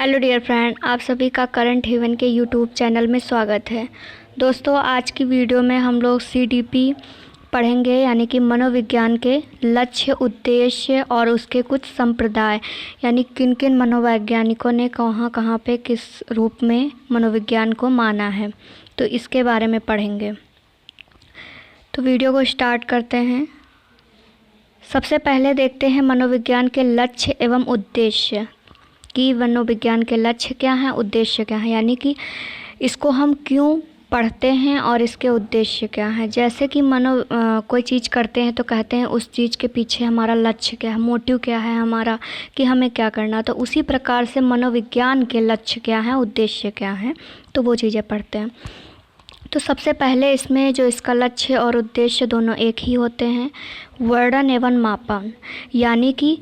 Hello dear friend, आप सभी का करंट हेवन के यूट्यूब चैनल में स्वागत है। दोस्तों, आज की वीडियो में हम लोग CDP पढ़ेंगे, यानी कि मनोविज्ञान के लक्ष्य, उद्देश्य और उसके कुछ संप्रदाय, यानी किन किन मनोवैज्ञानिकों ने कहाँ कहाँ पे किस रूप में मनोविज्ञान को माना है, तो इसके बारे में पढ़ेंगे। तो वीडियो को स्टार्ट करते हैं। सबसे पहले देखते हैं मनोविज्ञान के लक्ष्य एवं उद्देश्य कि मनोविज्ञान के लक्ष्य क्या हैं, उद्देश्य क्या है, यानी कि इसको हम क्यों पढ़ते हैं और इसके उद्देश्य क्या है। जैसे कि कोई चीज़ करते हैं तो कहते हैं उस चीज़ के पीछे हमारा लक्ष्य क्या है, मोटिव क्या है हमारा, कि हमें क्या करना। तो उसी प्रकार से मनोविज्ञान के लक्ष्य क्या है, उद्देश्य क्या है, तो वो चीज़ें पढ़ते हैं। तो सबसे पहले इसमें जो इसका लक्ष्य और उद्देश्य दोनों एक ही होते हैं, वर्णन एवं मापन, यानी कि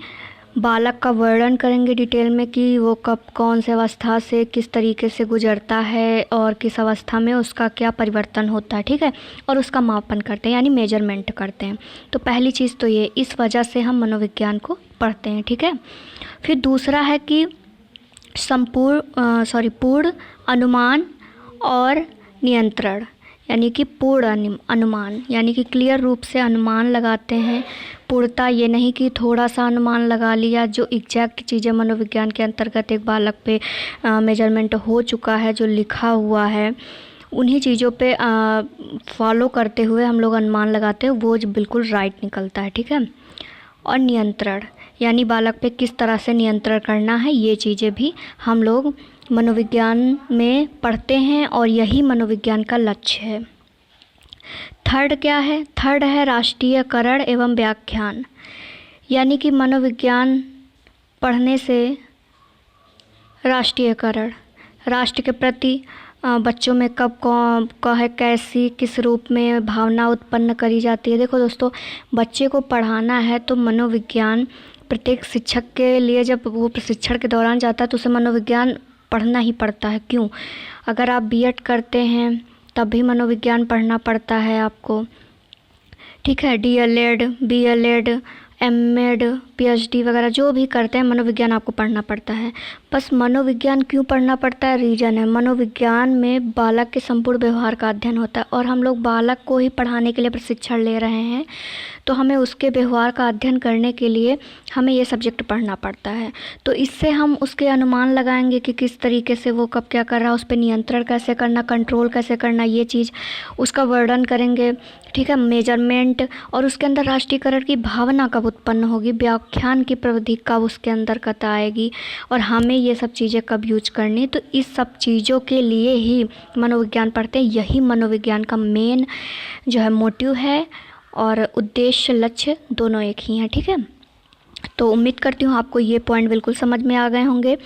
बालक का वर्णन करेंगे डिटेल में कि वो कब कौन से अवस्था से किस तरीके से गुजरता है और किस अवस्था में उसका क्या परिवर्तन होता है, ठीक है। और उसका मापन करते हैं, यानी मेजरमेंट करते हैं। तो पहली चीज़ तो ये, इस वजह से हम मनोविज्ञान को पढ़ते हैं, ठीक है। फिर दूसरा है कि पूर्ण अनुमान और नियंत्रण, यानी कि पूर्ण अनुमान, यानी कि क्लियर रूप से अनुमान लगाते हैं। पूर्णता ये नहीं कि थोड़ा सा अनुमान लगा लिया, जो एग्जैक्ट चीज़ें मनोविज्ञान के अंतर्गत एक बालक पे मेजरमेंट हो चुका है, जो लिखा हुआ है, उन्हीं चीज़ों पे फॉलो करते हुए हम लोग अनुमान लगाते हैं, वो जो बिल्कुल राइट निकलता है, ठीक है। और नियंत्रण, यानी बालक पे किस तरह से नियंत्रण करना है, ये चीज़ें भी हम लोग मनोविज्ञान में पढ़ते हैं और यही मनोविज्ञान का लक्ष्य है। थर्ड क्या है? थर्ड है राष्ट्रीयकरण एवं व्याख्यान, यानी कि मनोविज्ञान पढ़ने से राष्ट्रीयकरण, राष्ट्र के प्रति बच्चों में कब कौन कैसी किस रूप में भावना उत्पन्न करी जाती है। देखो दोस्तों, बच्चे को पढ़ाना है तो मनोविज्ञान प्रत्येक शिक्षक के लिए जब वो प्रशिक्षण के दौरान जाता है तो उसे मनोविज्ञान पढ़ना ही पड़ता है। क्यों? अगर आप B.Ed करते हैं तब भी मनोविज्ञान पढ़ना पड़ता है आपको, ठीक है। DLED, BLED, M.Ed, PhD वगैरह जो भी करते हैं मनोविज्ञान आपको पढ़ना पड़ता है। बस मनोविज्ञान क्यों पढ़ना पड़ता है, रीज़न है, मनोविज्ञान में बालक के संपूर्ण व्यवहार का अध्ययन होता है और हम लोग बालक को ही पढ़ाने के लिए प्रशिक्षण ले रहे हैं, तो हमें उसके व्यवहार का अध्ययन करने के लिए हमें ये सब्जेक्ट पढ़ना पड़ता है। तो इससे हम उसके अनुमान लगाएंगे कि किस तरीके से वो कब क्या कर रहा है, उस पर नियंत्रण कैसे करना, कंट्रोल कैसे करना, ये चीज़ उसका वर्णन करेंगे, ठीक है। मेजरमेंट, और उसके अंदर राष्ट्रीयकरण की भावना कब उत्पन्न होगी, व्याख्यान की प्रविधि कब उसके अंदर कत आएगी, और हमें ये सब चीज़ें कब यूज करनी। तो इस सब चीज़ों के लिए ही मनोविज्ञान पढ़ते हैं। यही मनोविज्ञान का मेन जो है मोटिव है, और उद्देश्य लक्ष्य दोनों एक ही हैं, ठीक है। तो उम्मीद करती हूँ आपको ये पॉइंट बिल्कुल समझ में आ गए होंगे।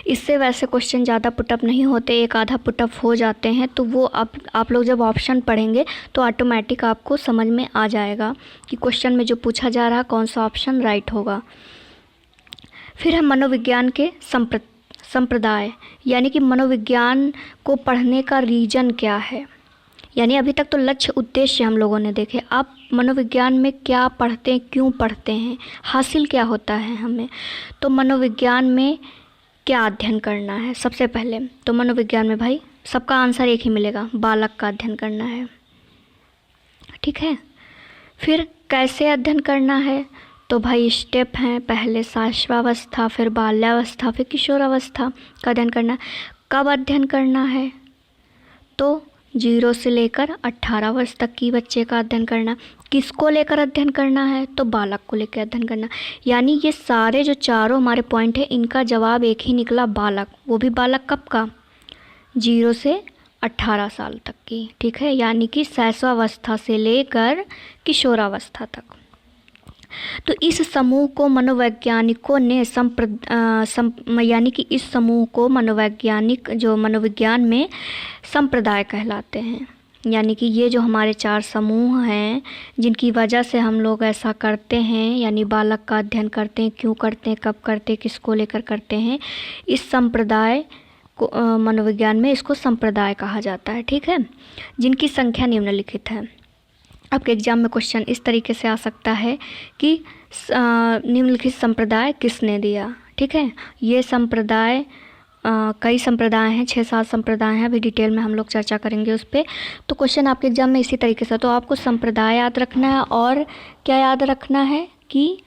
इससे वैसे क्वेश्चन ज़्यादा पुटअप नहीं होते, एक आधा पुटअप हो जाते हैं, तो वो आप लोग जब ऑप्शन पढ़ेंगे तो ऑटोमेटिक आपको समझ में आ जाएगा कि क्वेश्चन में जो पूछा जा रहा कौन सा ऑप्शन राइट होगा। फिर है मनोविज्ञान के संप्रदाय, यानी कि मनोविज्ञान को पढ़ने का रीज़न क्या है। यानी अभी तक तो लक्ष्य उद्देश्य हम लोगों ने देखे, आप मनोविज्ञान में क्या पढ़ते हैं, क्यों पढ़ते हैं, हासिल क्या होता है हमें। तो मनोविज्ञान में क्या अध्ययन करना है, सबसे पहले तो मनोविज्ञान में भाई सबका आंसर एक ही मिलेगा, बालक का अध्ययन करना है, ठीक है। फिर कैसे अध्ययन करना है, तो भाई स्टेप हैं, पहले शैशवावस्था, फिर बाल्यावस्था, फिर किशोरावस्था का अध्ययन करना। कब अध्ययन करना है, तो 0 से लेकर 18 वर्ष तक की बच्चे का अध्ययन करना। किसको लेकर अध्ययन करना है, तो बालक को लेकर अध्ययन करना। यानी ये सारे जो चारों हमारे पॉइंट है, इनका जवाब एक ही निकला, बालक। वो भी बालक कब का, 0 से 18 साल तक की, ठीक है। यानी कि शैशवावस्था से लेकर किशोरावस्था तक। तो इस समूह को मनोवैज्ञानिकों ने यानी कि इस समूह को मनोवैज्ञानिक जो मनोविज्ञान में संप्रदाय कहलाते हैं। यानी कि ये जो हमारे 4 समूह हैं जिनकी वजह से हम लोग ऐसा करते हैं, यानी बालक का अध्ययन करते हैं, क्यों करते हैं, कब करते हैं, किसको लेकर करते हैं, इस संप्रदाय को मनोविज्ञान में इसको संप्रदाय कहा जाता है, ठीक है। जिनकी संख्या निम्नलिखित है। आपके एग्जाम में क्वेश्चन इस तरीके से आ सकता है कि निम्नलिखित संप्रदाय किसने दिया, ठीक है। ये संप्रदाय कई संप्रदाय हैं, 6-7 संप्रदाय हैं, अभी डिटेल में हम लोग चर्चा करेंगे उस पर। तो क्वेश्चन आपके एग्जाम में इसी तरीके से, तो आपको संप्रदाय याद रखना है और क्या याद रखना है कि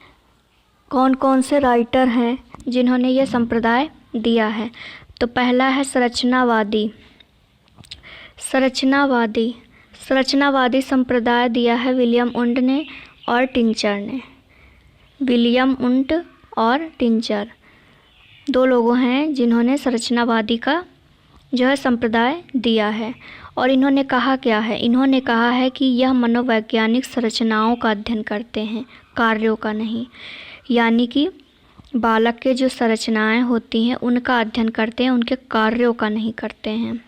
कौन कौन से राइटर हैं जिन्होंने ये संप्रदाय दिया है। तो पहला है संरचनावादी। संरचनावादी संप्रदाय दिया है विलियम वुंड ने और टिंचर ने। विलियम वुंड और टिंचर 2 लोगों हैं जिन्होंने संरचनावादी का जो है संप्रदाय दिया है। और इन्होंने कहा क्या है, इन्होंने कहा है कि यह मनोवैज्ञानिक संरचनाओं का अध्ययन करते हैं, कार्यों का नहीं। यानी कि बालक के जो संरचनाएं होती हैं उनका अध्ययन करते हैं, उनके कार्यों का नहीं करते हैं।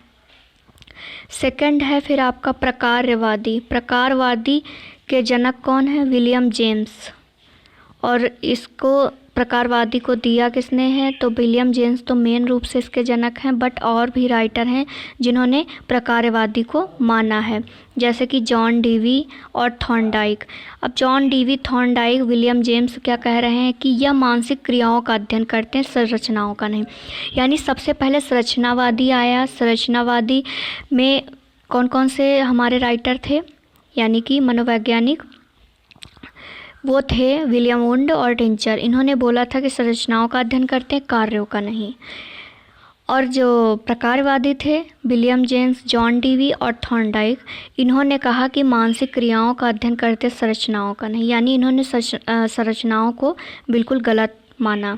सेकंड है फिर आपका प्रकारवादी। प्रकारवादी के जनक कौन है? William James. और इसको प्रकारवादी को दिया किसने है? तो विलियम जेम्स तो मेन रूप से इसके जनक हैं, बट और भी राइटर हैं जिन्होंने प्रकारवादी को माना है, जैसे कि जॉन डीवी और थॉर्नडाइक। अब John Dewey, Thorndike, William James क्या कह रहे हैं कि यह मानसिक क्रियाओं का अध्ययन करते हैं, संरचनाओं का नहीं। यानी सबसे पहले संरचनावादी आया। संरचनावादी में कौन कौन से हमारे राइटर थे, यानी कि मनोवैज्ञानिक? वो थे विलियम वुंड और टिंचर। इन्होंने बोला था कि संरचनाओं का अध्ययन करते हैं, कार्यों का नहीं। और जो प्रकारवादी थे विलियम जेम्स, जॉन डीवी और थॉर्नडाइक, इन्होंने कहा कि मानसिक क्रियाओं का अध्ययन करते हैं, संरचनाओं का नहीं। यानी इन्होंने संरचनाओं को बिल्कुल गलत माना।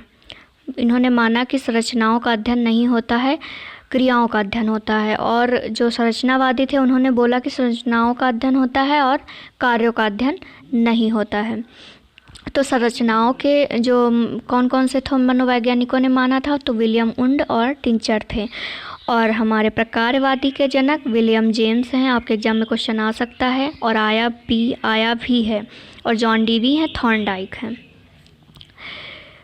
इन्होंने माना कि संरचनाओं का अध्ययन नहीं होता है, क्रियाओं का अध्ययन होता है। और जो संरचनावादी थे उन्होंने बोला कि संरचनाओं का अध्ययन होता है और कार्यों का अध्ययन नहीं होता है। तो संरचनाओं के जो कौन कौन से थे मनोवैज्ञानिकों ने माना था, तो विलियम वुंड और टिंचर थे। और हमारे प्रकारवादी के जनक विलियम जेम्स हैं, आपके एग्जाम में क्वेश्चन आ सकता है, और आया भी है। और जॉन डीवी हैं, थॉर्नडाइक हैं।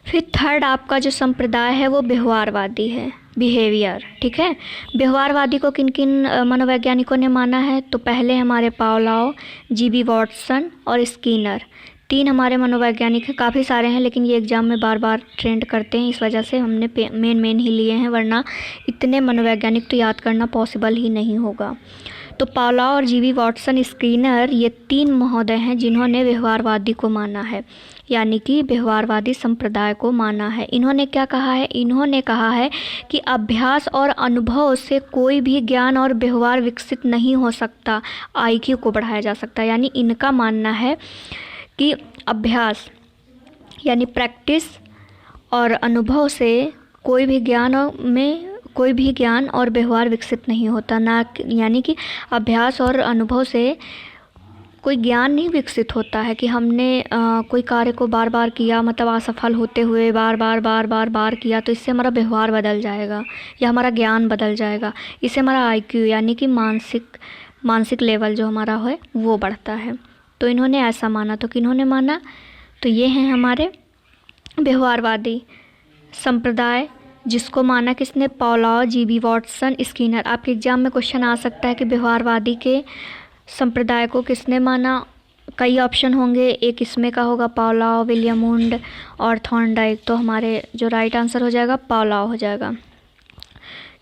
फिर थर्ड आपका जो संप्रदाय है वो व्यवहारवादी है, बिहेवियर। ठीक है, व्यवहारवादी को किन किन मनोवैज्ञानिकों ने माना है? तो पहले हमारे पावलोव, जीबी वॉटसन और स्किनर। 3 हमारे मनोवैज्ञानिक हैं, काफ़ी सारे हैं लेकिन ये एग्ज़ाम में बार बार ट्रेंड करते हैं, इस वजह से हमने मेन ही लिए हैं, वरना इतने मनोवैज्ञानिक तो याद करना पॉसिबल ही नहीं होगा। तो पावलोव और जीबी वॉटसन, स्किनर, ये 3 महोदय हैं जिन्होंने व्यवहारवादी को माना है, यानी कि व्यवहारवादी संप्रदाय को माना है। इन्होंने क्या कहा है? इन्होंने कहा है कि अभ्यास और अनुभव से कोई भी ज्ञान और व्यवहार विकसित नहीं हो सकता, IQ को बढ़ाया जा सकता है। यानी इनका मानना है कि अभ्यास यानी प्रैक्टिस और अनुभव से कोई भी ज्ञान और व्यवहार विकसित नहीं होता, ना यानी कि अभ्यास और अनुभव से कोई ज्ञान नहीं विकसित होता है कि हमने कोई कार्य को बार बार किया, मतलब असफल होते हुए बार बार किया, तो इससे हमारा व्यवहार बदल जाएगा या हमारा ज्ञान बदल जाएगा, इससे हमारा IQ यानी कि मानसिक लेवल जो हमारा है वो बढ़ता है। तो इन्होंने ऐसा माना। तो किन्होंने माना? तो ये हैं हमारे व्यवहारवादी संप्रदाय, जिसको माना किसने? Pavlov, GB Watson, Skinner. आपके एग्जाम में क्वेश्चन आ सकता है कि व्यवहारवादी के संप्रदाय को किसने माना? कई ऑप्शन होंगे, एक इसमें का होगा पावलोव, विलियम वुंड और थॉर्नडाइक। तो हमारे जो राइट आंसर हो जाएगा पावलोव हो जाएगा।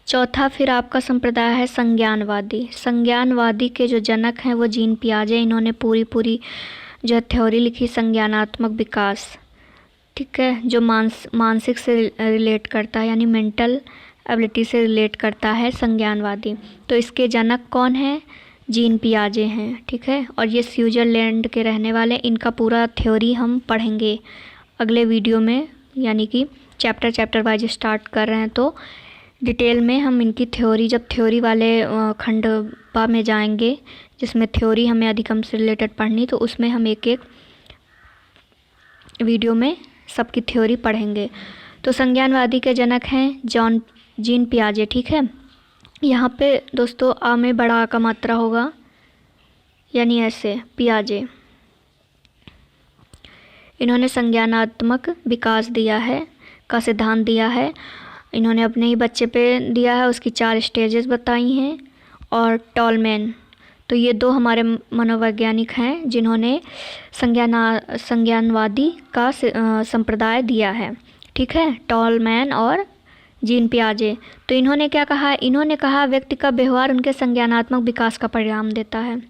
चौथा फिर आपका संप्रदाय है संज्ञानवादी। संज्ञानवादी के जो जनक हैं वो जीन पियाजे। इन्होंने पूरी जो थ्योरी लिखी संज्ञानात्मक विकास, ठीक है, जो मानसिक से रिलेट करता है, यानी मेंटल एबिलिटी से रिलेट करता है संज्ञानवादी। तो इसके जनक कौन है? जीन पियाजे हैं। ठीक है, और ये स्विट्ज़रलैंड के रहने वाले। इनका पूरा थ्योरी हम पढ़ेंगे अगले वीडियो में, यानी कि चैप्टर वाइज स्टार्ट कर रहे हैं, तो डिटेल में हम इनकी थ्योरी, जब थ्योरी वाले खंडवा में जाएंगे जिसमें थ्योरी हमें अधिगम से रिलेटेड पढ़नी, तो उसमें हम एक वीडियो में सबकी थ्योरी पढ़ेंगे। तो संज्ञानवादी के जनक हैं जीन पियाजे। ठीक है, यहाँ पे दोस्तों आ में बड़ा का मात्रा होगा, यानी ऐसे पियाजे। इन्होंने संज्ञानात्मक विकास दिया है का सिद्धांत दिया है। इन्होंने अपने ही बच्चे पे दिया है, उसकी 4 स्टेजेस बताई हैं। और टॉलमैन, तो ये 2 हमारे मनोवैज्ञानिक हैं जिन्होंने संज्ञानवादी का संप्रदाय दिया है। ठीक है, टॉलमैन और जीन पियाजे। तो इन्होंने क्या कहा, इन्होंने कहा व्यक्ति का व्यवहार उनके संज्ञानात्मक विकास का परिणाम देता है।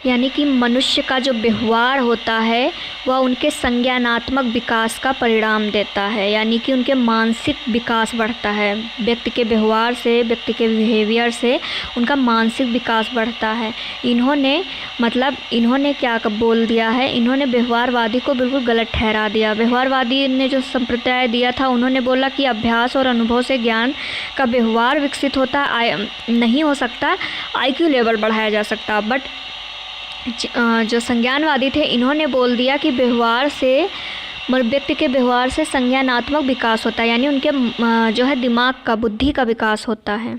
यानी कि मनुष्य का जो व्यवहार होता है वह उनके संज्ञानात्मक विकास का परिणाम देता है, यानी कि उनके मानसिक विकास बढ़ता है। व्यक्ति के व्यवहार से, व्यक्ति के बिहेवियर से उनका मानसिक विकास बढ़ता है। इन्होंने क्या बोल दिया है, इन्होंने व्यवहारवादी को बिल्कुल गलत ठहरा दिया। व्यवहारवादी ने जो संप्रदाय दिया था, उन्होंने बोला कि अभ्यास और अनुभव से ज्ञान का व्यवहार विकसित होता नहीं हो सकता, IQ लेवल बढ़ाया जा सकता। बट जो संज्ञानवादी थे, इन्होंने बोल दिया कि व्यवहार से, व्यक्ति के व्यवहार से संज्ञानात्मक विकास होता है, यानी उनके जो है दिमाग का, बुद्धि का विकास होता है।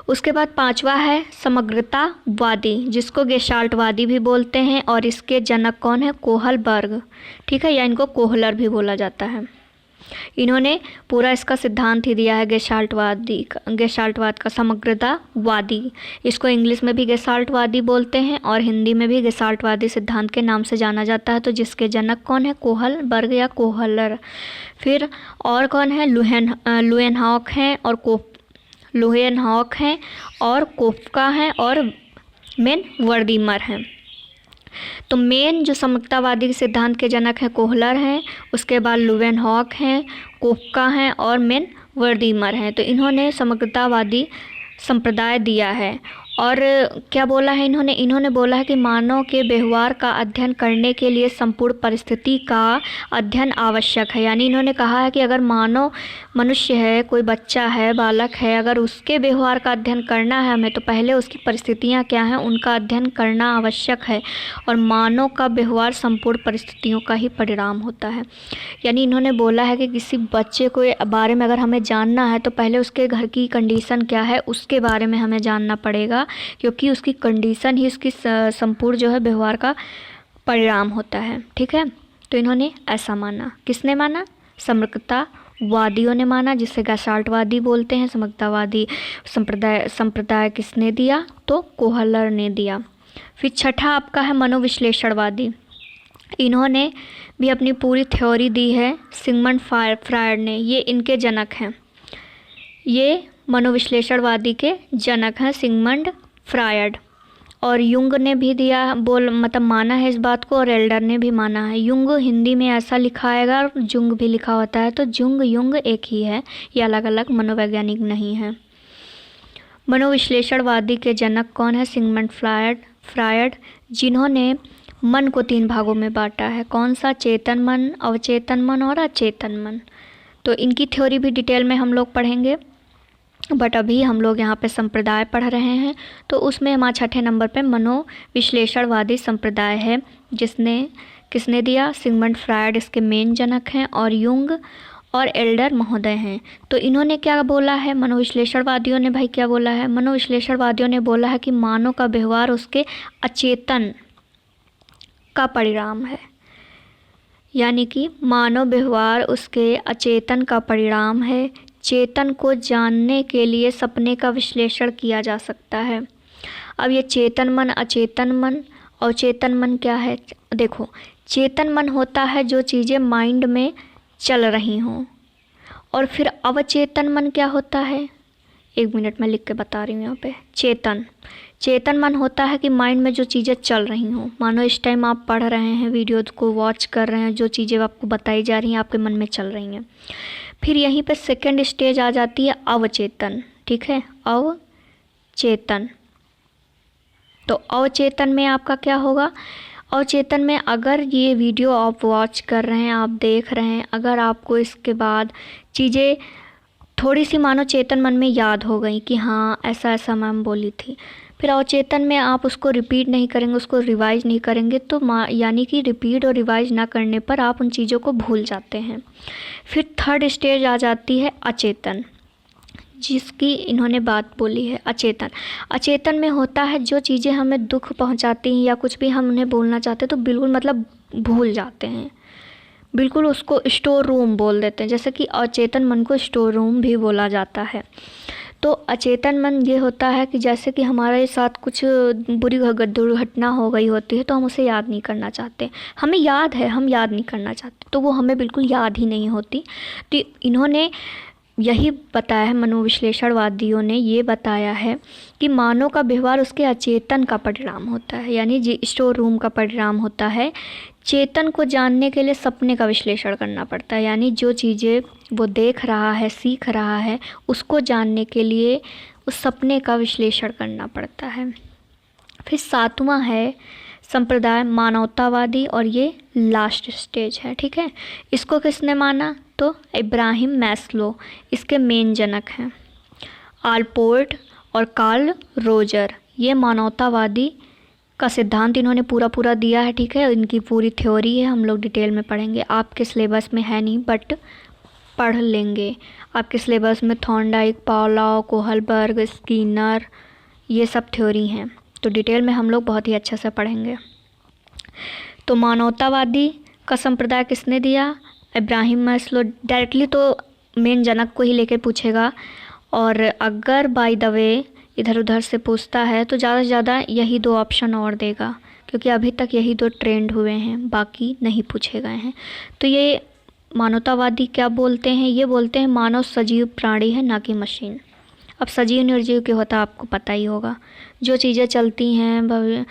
उसके बाद 5वां है समग्रतावादी, जिसको गेस्टाल्टवादी भी बोलते हैं, और इसके जनक कौन है, कोहलबर्ग, ठीक है, या इनको कोहलर भी बोला जाता है। इन्होंने पूरा इसका सिद्धांत ही दिया है गेस्टाल्टवाद का, समग्रतावादी। इसको इंग्लिश में भी गेस्टाल्टवादी बोलते हैं और हिंदी में भी गेस्टाल्टवादी सिद्धांत के नाम से जाना जाता है। तो जिसके जनक कौन है, कोहलबर्ग या कोहलर। फिर और कौन है, लुएनहॉक हैं और कोफ्का हैं और मेनवर्डीमर हैं। तो मेन जो समग्रतावादी सिद्धांत के जनक हैं कोहलर हैं, उसके बाद लुवेनहॉक हैं, कोफ्का हैं और मेनवर्डीमर हैं। तो इन्होंने समग्रतावादी संप्रदाय दिया है। और क्या बोला है इन्होंने बोला है कि मानव के व्यवहार का अध्ययन करने के लिए संपूर्ण परिस्थिति का अध्ययन आवश्यक है। यानी इन्होंने कहा है कि अगर मनुष्य है, कोई बच्चा है, बालक है, अगर उसके व्यवहार का अध्ययन करना है हमें, तो पहले उसकी परिस्थितियां क्या हैं उनका अध्ययन करना आवश्यक है। और मानव का व्यवहार संपूर्ण परिस्थितियों का ही परिणाम होता है। यानी इन्होंने बोला है कि किसी बच्चे के बारे में अगर हमें जानना है तो पहले उसके घर की कंडीशन क्या है उसके बारे में हमें जानना पड़ेगा, क्योंकि उसकी कंडीशन ही उसकी संपूर्ण जो है व्यवहार का परिणाम होता है। ठीक है, तो इन्होंने ऐसा माना। किसने माना? समग्रतावादियों ने माना, जिसे गेस्टाल्टवादी बोलते हैं। समग्रतावादी संप्रदाय किसने दिया? तो कोहलर ने दिया। फिर छठा आपका है मनोविश्लेषणवादी। इन्होंने भी अपनी पूरी थ्योरी दी है सिगमंड फ्रायड ने। ये इनके जनक हैं, ये मनोविश्लेषणवादी के जनक हैं सिगमंड फ्रायड। और युंग ने भी दिया माना है इस बात को, और एल्डर ने भी माना है। युंग हिंदी में ऐसा लिखा आएगा, जुंग भी लिखा होता है, तो जुंग युंग एक ही है, ये अलग अलग मनोवैज्ञानिक नहीं है। मनोविश्लेषणवादी के जनक कौन है? सिगमंड फ्रायड, जिन्होंने मन को 3 भागों में बांटा है। कौन सा? चेतन मन, अवचेतन मन और अचेतन मन। तो इनकी थ्योरी भी डिटेल में हम लोग पढ़ेंगे, बट अभी हम लोग यहाँ पे संप्रदाय पढ़ रहे हैं। तो उसमें हमारा 6ठे नंबर पे मनोविश्लेषणवादी संप्रदाय है, किसने दिया? सिगमंड फ्रायड इसके मेन जनक हैं, और युंग और एल्डर महोदय हैं। तो इन्होंने क्या बोला है? मनोविश्लेषणवादियों ने भाई क्या बोला है? मनोविश्लेषणवादियों ने बोला है कि मानव का व्यवहार उसके अचेतन का परिणाम है। यानी कि मानव व्यवहार उसके अचेतन का परिणाम है। चेतन को जानने के लिए सपने का विश्लेषण किया जा सकता है। अब ये चेतन मन, अचेतन मन और चेतन मन क्या है? देखो, चेतन मन होता है जो चीज़ें माइंड में चल रही हों, और फिर अवचेतन मन क्या होता है? 1 मिनट में लिख के बता रही हूँ यहाँ पे। चेतन मन होता है कि माइंड में जो चीज़ें चल रही हों, मानो इस टाइम आप पढ़ रहे हैं, वीडियो को वॉच कर रहे हैं, जो चीज़ें आपको बताई जा रही हैं आपके मन में चल रही हैं। फिर यहीं पे सेकंड स्टेज आ जाती है अवचेतन। ठीक है, अवचेतन। तो अवचेतन में आपका क्या होगा? अवचेतन में अगर ये वीडियो आप वॉच कर रहे हैं, आप देख रहे हैं, अगर आपको इसके बाद चीज़ें थोड़ी सी मानो चेतन मन में याद हो गई कि हाँ ऐसा ऐसा मैम बोली थी, फिर अवचेतन में आप उसको रिपीट नहीं करेंगे, उसको रिवाइज नहीं करेंगे, तो यानी कि रिपीट और रिवाइज ना करने पर आप उन चीज़ों को भूल जाते हैं। फिर थर्ड स्टेज आ जाती है अचेतन, जिसकी इन्होंने बात बोली है। अचेतन में होता है जो चीज़ें हमें दुख पहुंचाती हैं या कुछ भी हम उन्हें बोलना चाहते हैं तो बिल्कुल मतलब भूल जाते हैं, बिल्कुल उसको स्टोर रूम बोल देते हैं। जैसे कि अचेतन मन को स्टोर रूम भी बोला जाता है। तो अचेतन मन ये होता है कि जैसे कि हमारे साथ कुछ बुरी दुर्घटना हो गई होती है तो हम उसे याद नहीं करना चाहते, हमें याद है, हम याद नहीं करना चाहते, तो वो हमें बिल्कुल याद ही नहीं होती। तो इन्होंने यही बताया है, मनोविश्लेषणवादियों ने ये बताया है कि मानव का व्यवहार उसके अचेतन का परिणाम होता है, यानी स्टोर रूम का परिणाम होता है। चेतन को जानने के लिए सपने का विश्लेषण करना पड़ता है, यानी जो चीज़ें वो देख रहा है, सीख रहा है, उसको जानने के लिए उस सपने का विश्लेषण करना पड़ता है। फिर 7वां है संप्रदाय मानवतावादी, और ये लास्ट स्टेज है, ठीक है। इसको किसने माना? तो इब्राहिम मैस्लो इसके मेन जनक हैं। आलपोर्ट और कार्ल रोजर, ये मानवतावादी का सिद्धांत इन्होंने पूरा दिया है, ठीक है। इनकी पूरी थ्योरी है, हम लोग डिटेल में पढ़ेंगे, आपके सिलेबस में है नहीं बट पढ़ लेंगे। आपके सिलेबस में थॉर्नडाइक, पावलोव, कोहलबर्ग, स्किनर, ये सब थ्योरी हैं, तो डिटेल में हम लोग बहुत ही अच्छे से पढ़ेंगे। तो मानवतावादी का संप्रदाय किसने दिया? इब्राहिम मैस्लो। डायरेक्टली तो मेन जनक को ही लेके पूछेगा, और अगर बाय द वे इधर उधर से पूछता है तो ज़्यादा से ज़्यादा यही 2 ऑप्शन और देगा, क्योंकि अभी तक यही 2 ट्रेंड हुए हैं, बाकी नहीं पूछे गए हैं। तो ये मानवतावादी क्या बोलते हैं? ये बोलते हैं मानव सजीव प्राणी है, ना कि मशीन। अब सजीव निर्जीव क्या होता है आपको पता ही होगा, जो चीज़ें चलती हैं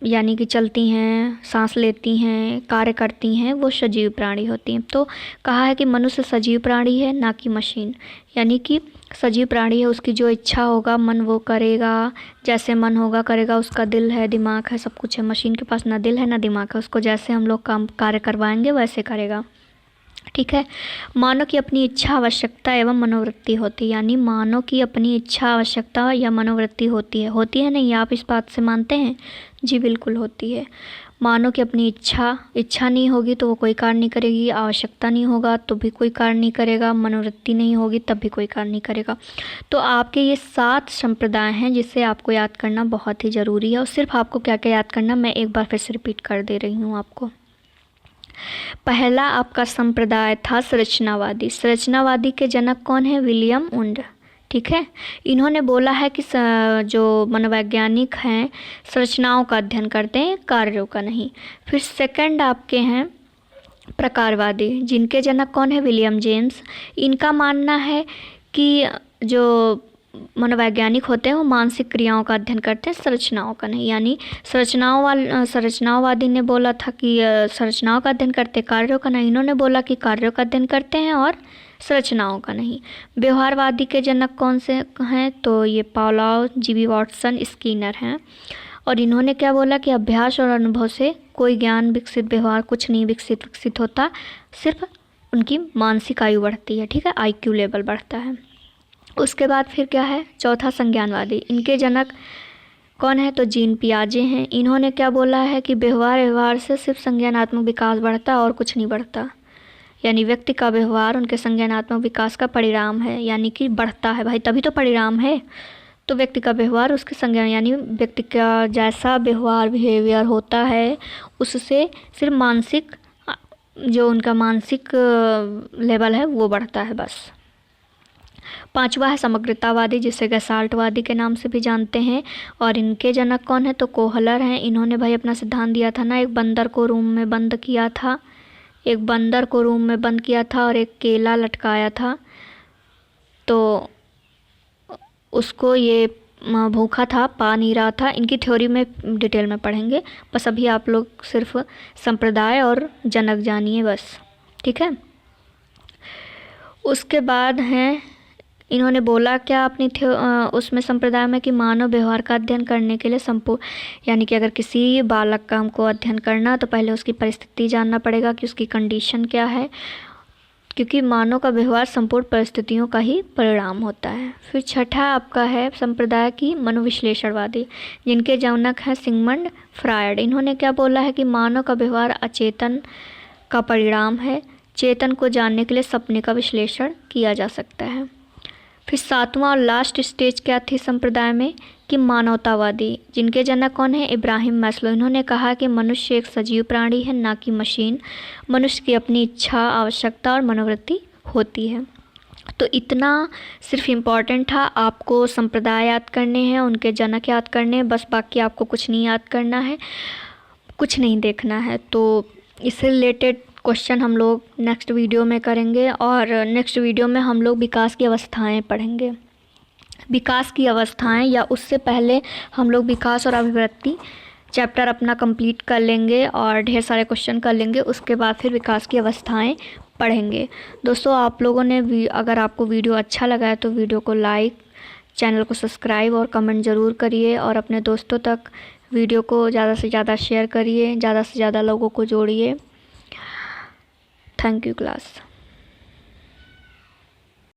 यानी कि चलती हैं, सांस लेती हैं, कार्य करती हैं, वो सजीव प्राणी होती हैं। तो कहा है कि मनुष्य सजीव प्राणी है, ना कि मशीन, यानी कि सजीव प्राणी है, उसकी जो इच्छा होगा मन वो करेगा, जैसे मन होगा करेगा, उसका दिल है, दिमाग है, सब कुछ है। मशीन के पास ना दिल है ना दिमाग है, उसको जैसे हम लोग काम कार्य करवाएंगे वैसे करेगा, ठीक है। मानव की अपनी इच्छा, आवश्यकता एवं मनोवृत्ति होती है, यानी मानव की अपनी इच्छा, आवश्यकता या मनोवृत्ति होती है नहीं? आप इस बात से मानते हैं? जी बिल्कुल होती है। मानव की अपनी इच्छा नहीं होगी तो वो कोई कार्य नहीं करेगी, आवश्यकता नहीं होगा तो भी कोई कार्य नहीं करेगा, मनोवृत्ति नहीं होगी तब भी कोई कार्य नहीं करेगा। तो आपके ये 7 संप्रदाय हैं जिसे आपको याद करना बहुत ही ज़रूरी है। और सिर्फ आपको क्या क्या याद करना मैं एक बार फिर से रिपीट कर दे रही हूँ आपको। पहला आपका संप्रदाय था संरचनावादी। संरचनावादी के जनक कौन है? विलियम वुंड, ठीक है। इन्होंने बोला है कि जो मनोवैज्ञानिक हैं संरचनाओं का अध्ययन करते हैं, कार्यों का नहीं। फिर सेकंड आपके हैं प्रकारवादी, जिनके जनक कौन है? William James. इनका मानना है कि जो मनोवैज्ञानिक होते हैं वो मानसिक क्रियाओं का अध्ययन करते हैं, संरचनाओं का नहीं। यानी संरचनावादी ने बोला था कि संरचनाओं का अध्ययन करते, कार्यों का नहीं। इन्होंने बोला कि कार्यों का अध्ययन करते हैं और संरचनाओं का नहीं। व्यवहारवादी के जनक कौन से हैं? तो ये पावलोव, जीबी वाटसन, स्किनर हैं। और इन्होंने क्या बोला कि अभ्यास और अनुभव से कोई ज्ञान विकसित, व्यवहार कुछ नहीं विकसित होता, सिर्फ उनकी मानसिक आयु बढ़ती है, ठीक है, IQ लेवल बढ़ता है। उसके बाद फिर क्या है? चौथा संज्ञानवादी। इनके जनक कौन है? तो जीन पियाजे हैं। इन्होंने क्या बोला है कि व्यवहार से सिर्फ संज्ञानात्मक विकास बढ़ता है और कुछ नहीं बढ़ता, यानी व्यक्ति का व्यवहार उनके संज्ञानात्मक विकास का परिणाम है, यानी कि बढ़ता है भाई, तभी तो परिणाम है। तो व्यक्ति का व्यवहार उसके संज्ञान, यानी व्यक्ति का जैसा व्यवहार, बिहेवियर होता है उससे सिर्फ मानसिक, जो उनका मानसिक लेवल है वो बढ़ता है बस। 5वां है समग्रतावादी, जिसे गैसाल्टवादी के नाम से भी जानते हैं। और इनके जनक कौन है? तो कोहलर हैं। इन्होंने भाई अपना सिद्धांत दिया था ना, एक बंदर को रूम में बंद किया था, और एक केला लटकाया था, तो उसको ये भूखा था, पा नहीं रहा था। इनकी थ्योरी में डिटेल में पढ़ेंगे, बस अभी आप लोग सिर्फ संप्रदाय और जनक जानिए बस, ठीक है। उसके बाद हैं, इन्होंने बोला क्या अपनी उसमें संप्रदाय में कि मानव व्यवहार का अध्ययन करने के लिए संपूर्ण, यानी कि अगर किसी बालक का हमको अध्ययन करना तो पहले उसकी परिस्थिति जानना पड़ेगा कि उसकी कंडीशन क्या है, क्योंकि मानव का व्यवहार संपूर्ण परिस्थितियों का ही परिणाम होता है। फिर छठा आपका है संप्रदाय की मनोविश्लेषणवादी, जिनके जनक हैं सिगमंड फ्रायड। इन्होंने क्या बोला है कि मानव का व्यवहार अचेतन का परिणाम है, चेतन को जानने के लिए सपने का विश्लेषण किया जा सकता है। फिर 7वां और लास्ट स्टेज क्या थी संप्रदाय में कि मानवतावादी, जिनके जनक कौन है? इब्राहिम मैस्लो। इन्होंने कहा कि मनुष्य एक सजीव प्राणी है, ना कि मशीन। मनुष्य की अपनी इच्छा, आवश्यकता और मनोवृत्ति होती है। तो इतना सिर्फ इम्पॉर्टेंट था, आपको संप्रदाय याद करने हैं, उनके जनक याद करने हैं, बस बाकी आपको कुछ नहीं याद करना है, कुछ नहीं देखना है। तो इससे रिलेटेड क्वेश्चन हम लोग नेक्स्ट वीडियो में करेंगे, और नेक्स्ट वीडियो में हम लोग विकास की अवस्थाएं पढ़ेंगे। विकास की अवस्थाएं, या उससे पहले हम लोग विकास और अभिवृद्धि चैप्टर अपना कंप्लीट कर लेंगे और ढेर सारे क्वेश्चन कर लेंगे। उसके बाद फिर विकास की अवस्थाएं पढ़ेंगे। दोस्तों, आप लोगों ने अगर आपको वीडियो अच्छा लगा है तो वीडियो को लाइक, चैनल को सब्सक्राइब और कमेंट ज़रूर करिए, और अपने दोस्तों तक वीडियो को ज़्यादा से ज़्यादा शेयर करिए, ज़्यादा से ज़्यादा लोगों को जोड़िए। Thank you class.